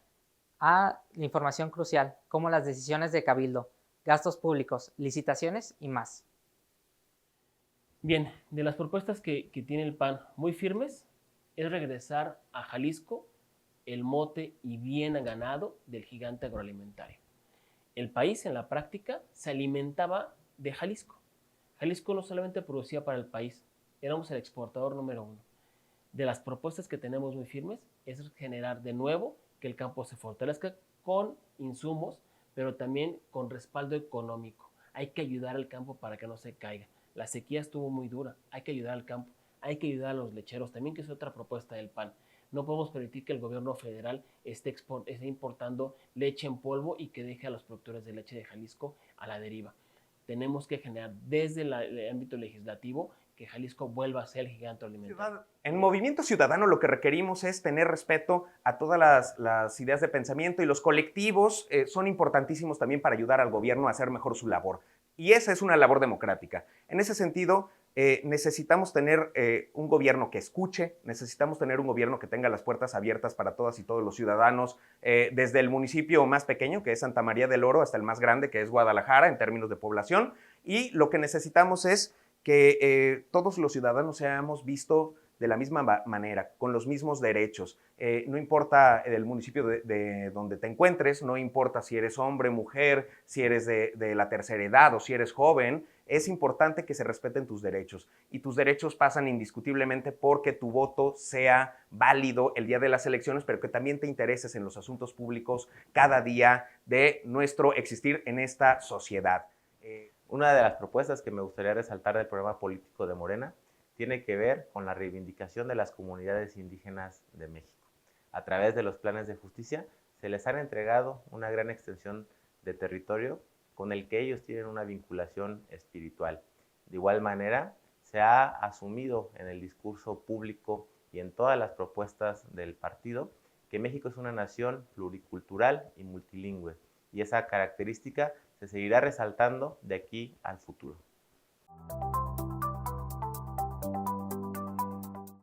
a la información crucial, como las decisiones de cabildo, gastos públicos, licitaciones y más. Bien, de las propuestas que tiene el PAN muy firmes, es regresar a Jalisco el mote y bien ganado del gigante agroalimentario. El país en la práctica se alimentaba de Jalisco. Jalisco no solamente producía para el país, éramos el exportador número 1. De las propuestas que tenemos muy firmes es generar de nuevo que el campo se fortalezca con insumos, pero también con respaldo económico. Hay que ayudar al campo para que no se caiga. La sequía estuvo muy dura, hay que ayudar al campo, hay que ayudar a los lecheros también, que es otra propuesta del PAN. No podemos permitir que el gobierno federal esté importando leche en polvo y que deje a los productores de leche de Jalisco a la deriva. Tenemos que generar desde el ámbito legislativo que Jalisco vuelva a ser el gigante alimentario. En Movimiento Ciudadano lo que requerimos es tener respeto a todas las ideas de pensamiento, y los colectivos son importantísimos también para ayudar al gobierno a hacer mejor su labor. Y esa es una labor democrática. En ese sentido, necesitamos tener un gobierno que escuche, necesitamos tener un gobierno que tenga las puertas abiertas para todas y todos los ciudadanos, desde el municipio más pequeño, que es Santa María del Oro, hasta el más grande, que es Guadalajara, en términos de población. Y lo que necesitamos es que todos los ciudadanos seamos vistos de la misma manera, con los mismos derechos. No importa el municipio de donde te encuentres, no importa si eres hombre, mujer, si eres de la tercera edad o si eres joven, es importante que se respeten tus derechos. Y tus derechos pasan indiscutiblemente porque tu voto sea válido el día de las elecciones, pero que también te intereses en los asuntos públicos cada día de nuestro existir en esta sociedad. Una de las propuestas que me gustaría resaltar del programa político de Morena tiene que ver con la reivindicación de las comunidades indígenas de México. A través de los planes de justicia se les han entregado una gran extensión de territorio con el que ellos tienen una vinculación espiritual. De igual manera, se ha asumido en el discurso público y en todas las propuestas del partido que México es una nación pluricultural y multilingüe, y esa característica se seguirá resaltando de aquí al futuro.